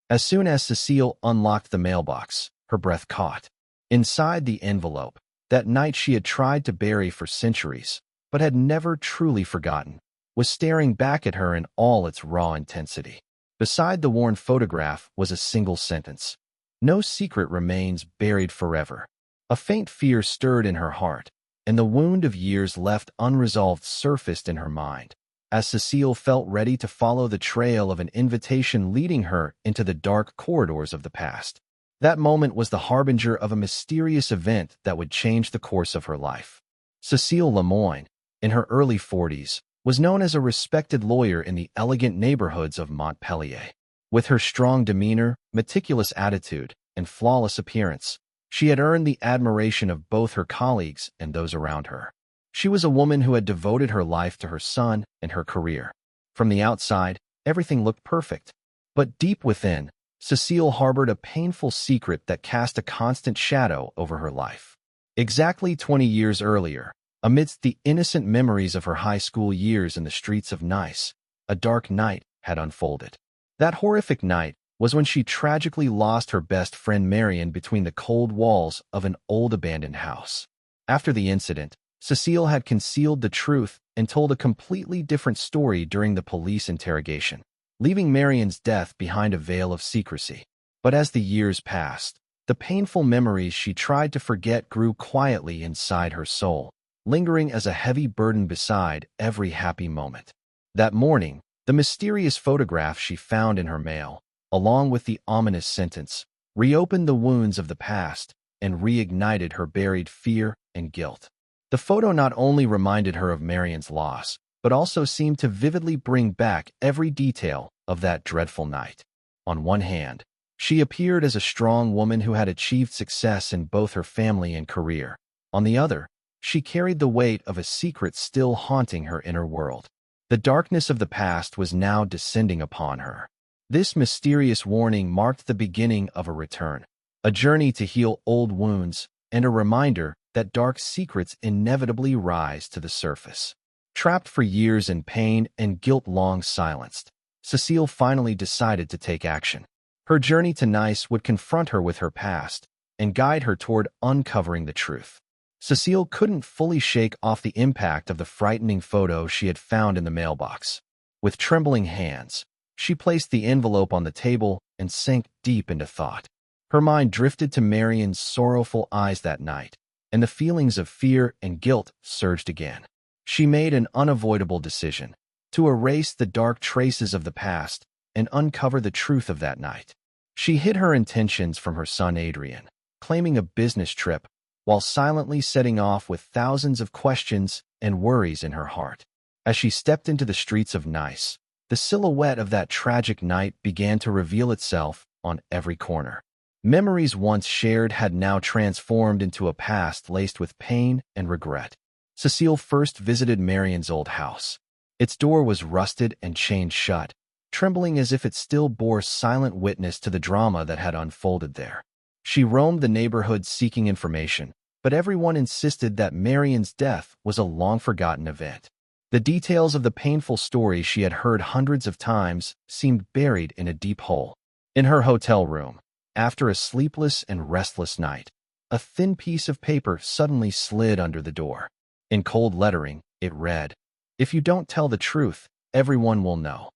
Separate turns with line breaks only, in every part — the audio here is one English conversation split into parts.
As soon as Cécile unlocked the mailbox, her breath caught. Inside the envelope, that night she had tried to bury for centuries, but had never truly forgotten, was staring back at her in all its raw intensity. Beside the worn photograph was a single sentence. No secret remains buried forever. A faint fear stirred in her heart, and the wound of years left unresolved surfaced in her mind, as Cécile felt ready to follow the trail of an invitation leading her into the dark corridors of the past. That moment was the harbinger of a mysterious event that would change the course of her life. Cécile Lemoine, in her early 40s, was known as a respected lawyer in the elegant neighborhoods of Montpellier. With her strong demeanor, meticulous attitude, and flawless appearance, she had earned the admiration of both her colleagues and those around her. She was a woman who had devoted her life to her son and her career. From the outside, everything looked perfect. But deep within, Cécile harbored a painful secret that cast a constant shadow over her life. Exactly 20 years earlier, amidst the innocent memories of her high school years in the streets of Nice, a dark night had unfolded. That horrific night was when she tragically lost her best friend Marion between the cold walls of an old abandoned house. After the incident, Cécile had concealed the truth and told a completely different story during the police interrogation, leaving Marion's death behind a veil of secrecy. But as the years passed, the painful memories she tried to forget grew quietly inside her soul, lingering as a heavy burden beside every happy moment. That morning, the mysterious photograph she found in her mail, along with the ominous sentence, reopened the wounds of the past and reignited her buried fear and guilt. The photo not only reminded her of Marion's loss, but also seemed to vividly bring back every detail of that dreadful night. On one hand, she appeared as a strong woman who had achieved success in both her family and career. On the other, she carried the weight of a secret still haunting her inner world. The darkness of the past was now descending upon her. This mysterious warning marked the beginning of a return, a journey to heal old wounds, and a reminder that dark secrets inevitably rise to the surface. Trapped for years in pain and guilt long silenced, Cécile finally decided to take action. Her journey to Nice would confront her with her past and guide her toward uncovering the truth. Cécile couldn't fully shake off the impact of the frightening photo she had found in the mailbox. With trembling hands, she placed the envelope on the table and sank deep into thought. Her mind drifted to Marion's sorrowful eyes that night, and the feelings of fear and guilt surged again. She made an unavoidable decision: to erase the dark traces of the past and uncover the truth of that night. She hid her intentions from her son Adrien, claiming a business trip, while silently setting off with thousands of questions and worries in her heart. As she stepped into the streets of Nice, the silhouette of that tragic night began to reveal itself on every corner. Memories once shared had now transformed into a past laced with pain and regret. Cécile first visited Marion's old house. Its door was rusted and chained shut, trembling as if it still bore silent witness to the drama that had unfolded there. She roamed the neighborhood seeking information, but everyone insisted that Marion's death was a long-forgotten event. The details of the painful story she had heard hundreds of times seemed buried in a deep hole. In her hotel room, after a sleepless and restless night, a thin piece of paper suddenly slid under the door. In cold lettering, it read, "If you don't tell the truth, everyone will know."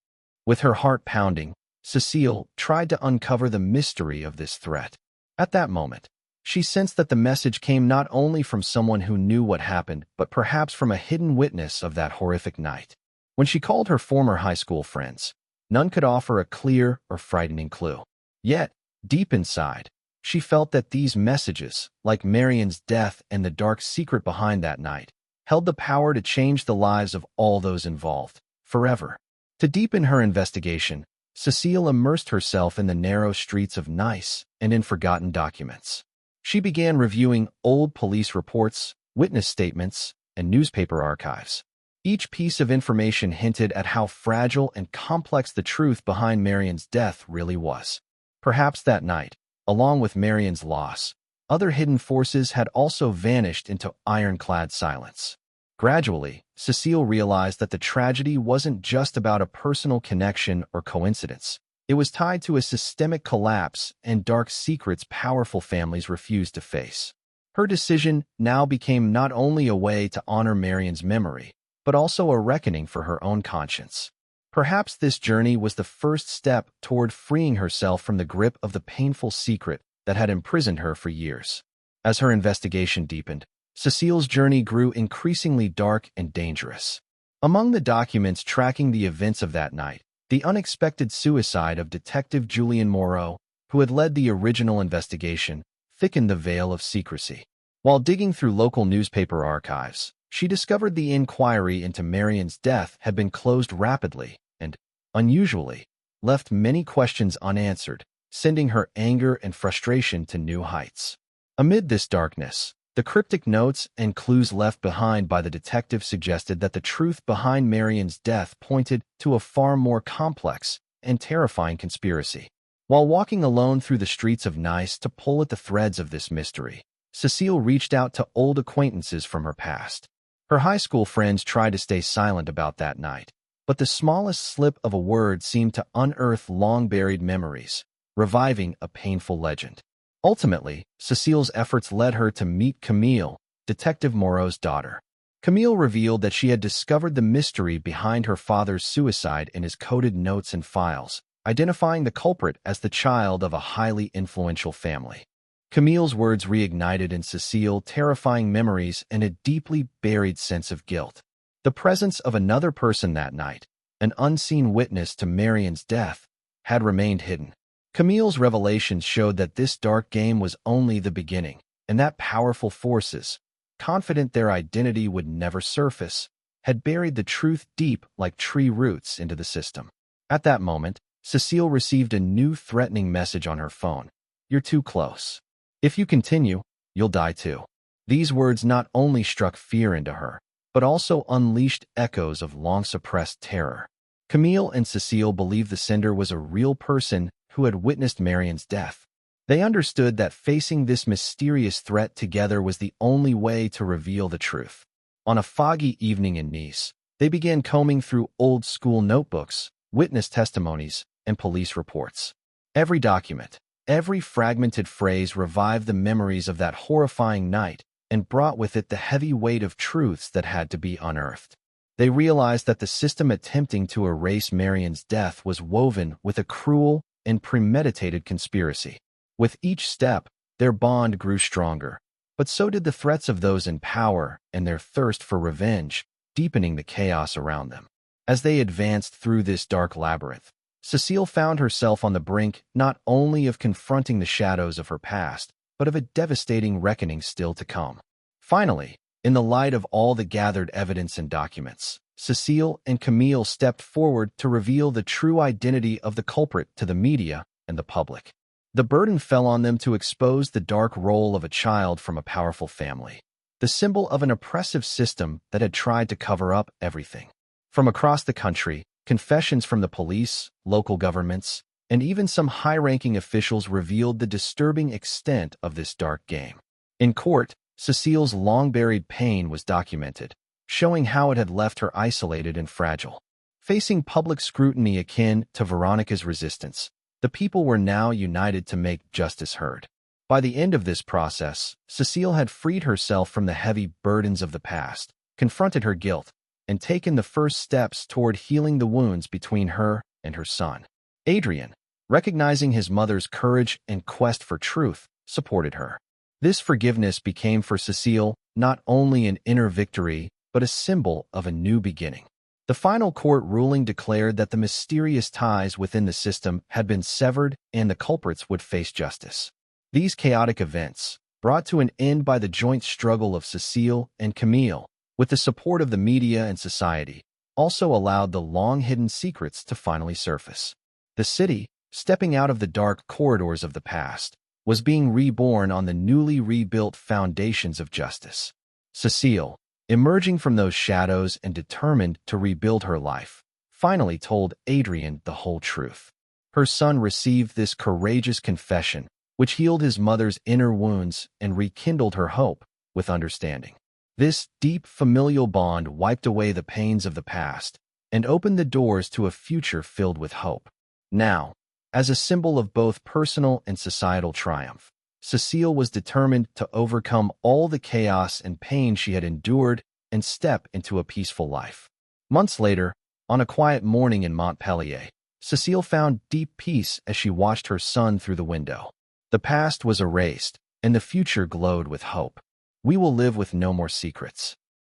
With her heart pounding, Cécile tried to uncover the mystery of this threat. At that moment, she sensed that the message came not only from someone who knew what happened, but perhaps from a hidden witness of that horrific night. When she called her former high school friends, none could offer a clear or frightening clue. Yet, deep inside, she felt that these messages, like Marion's death and the dark secret behind that night, held the power to change the lives of all those involved, forever. To deepen her investigation, Cécile immersed herself in the narrow streets of Nice and in forgotten documents. She began reviewing old police reports, witness statements, and newspaper archives. Each piece of information hinted at how fragile and complex the truth behind Marion's death really was. Perhaps that night, along with Marion's loss, other hidden forces had also vanished into ironclad silence. Gradually, Cécile realized that the tragedy wasn't just about a personal connection or coincidence. It was tied to a systemic collapse and dark secrets powerful families refused to face. Her decision now became not only a way to honor Marian's memory, but also a reckoning for her own conscience. Perhaps this journey was the first step toward freeing herself from the grip of the painful secret that had imprisoned her for years. As her investigation deepened, Cécile's journey grew increasingly dark and dangerous. Among the documents tracking the events of that night, the unexpected suicide of Detective Julian Moreau, who had led the original investigation, thickened the veil of secrecy. While digging through local newspaper archives, she discovered the inquiry into Marian's death had been closed rapidly and, unusually, left many questions unanswered, sending her anger and frustration to new heights. Amid this darkness, the cryptic notes and clues left behind by the detective suggested that the truth behind Marian's death pointed to a far more complex and terrifying conspiracy. While walking alone through the streets of Nice to pull at the threads of this mystery, Cécile reached out to old acquaintances from her past. Her high school friends tried to stay silent about that night, but the smallest slip of a word seemed to unearth long-buried memories, reviving a painful legend. Ultimately, Cécile's efforts led her to meet Camille, Detective Moreau's daughter. Camille revealed that she had discovered the mystery behind her father's suicide in his coded notes and files, identifying the culprit as the child of a highly influential family. Camille's words reignited in Cécile terrifying memories and a deeply buried sense of guilt. The presence of another person that night, an unseen witness to Marian's death, had remained hidden. Camille's revelations showed that this dark game was only the beginning, and that powerful forces, confident their identity would never surface, had buried the truth deep like tree roots into the system. At that moment, Cécile received a new threatening message on her phone. "You're too close. If you continue, you'll die too." These words not only struck fear into her, but also unleashed echoes of long-suppressed terror. Camille and Cécile believed the sender was a real person who had witnessed Marian's death. They understood that facing this mysterious threat together was the only way to reveal the truth. On a foggy evening in Nice, they began combing through old-school notebooks, witness testimonies, and police reports. Every document, every fragmented phrase revived the memories of that horrifying night and brought with it the heavy weight of truths that had to be unearthed. They realized that the system attempting to erase Marian's death was woven with a cruel and premeditated conspiracy. With each step, their bond grew stronger, but so did the threats of those in power and their thirst for revenge, deepening the chaos around them. As they advanced through this dark labyrinth, Cécile found herself on the brink not only of confronting the shadows of her past, but of a devastating reckoning still to come. Finally, in the light of all the gathered evidence and documents, Cécile and Camille stepped forward to reveal the true identity of the culprit to the media and the public. The burden fell on them to expose the dark role of a child from a powerful family, the symbol of an oppressive system that had tried to cover up everything. From across the country, confessions from the police, local governments, and even some high-ranking officials revealed the disturbing extent of this dark game. In court, Cécile's long-buried pain was documented, showing how it had left her isolated and fragile. Facing public scrutiny akin to Veronica's resistance, the people were now united to make justice heard. By the end of this process, Cécile had freed herself from the heavy burdens of the past, confronted her guilt, and taken the first steps toward healing the wounds between her and her son. Adrien, recognizing his mother's courage and quest for truth, supported her. This forgiveness became for Cécile not only an inner victory, but a symbol of a new beginning. The final court ruling declared that the mysterious ties within the system had been severed and the culprits would face justice. These chaotic events, brought to an end by the joint struggle of Cécile and Camille, with the support of the media and society, also allowed the long-hidden secrets to finally surface. The city, stepping out of the dark corridors of the past, was being reborn on the newly rebuilt foundations of justice. Cécile, emerging from those shadows and determined to rebuild her life, finally told Adrien the whole truth. Her son received this courageous confession, which healed his mother's inner wounds and rekindled her hope with understanding. This deep familial bond wiped away the pains of the past and opened the doors to a future filled with hope. Now, As a symbol of both personal and societal triumph, Cécile was determined to overcome all the chaos and pain she had endured and step into a peaceful life. Months later, on a quiet morning in Montpellier, Cécile found deep peace as she watched her son through the window. The past was erased, and the future glowed with hope. We will live with no more secrets.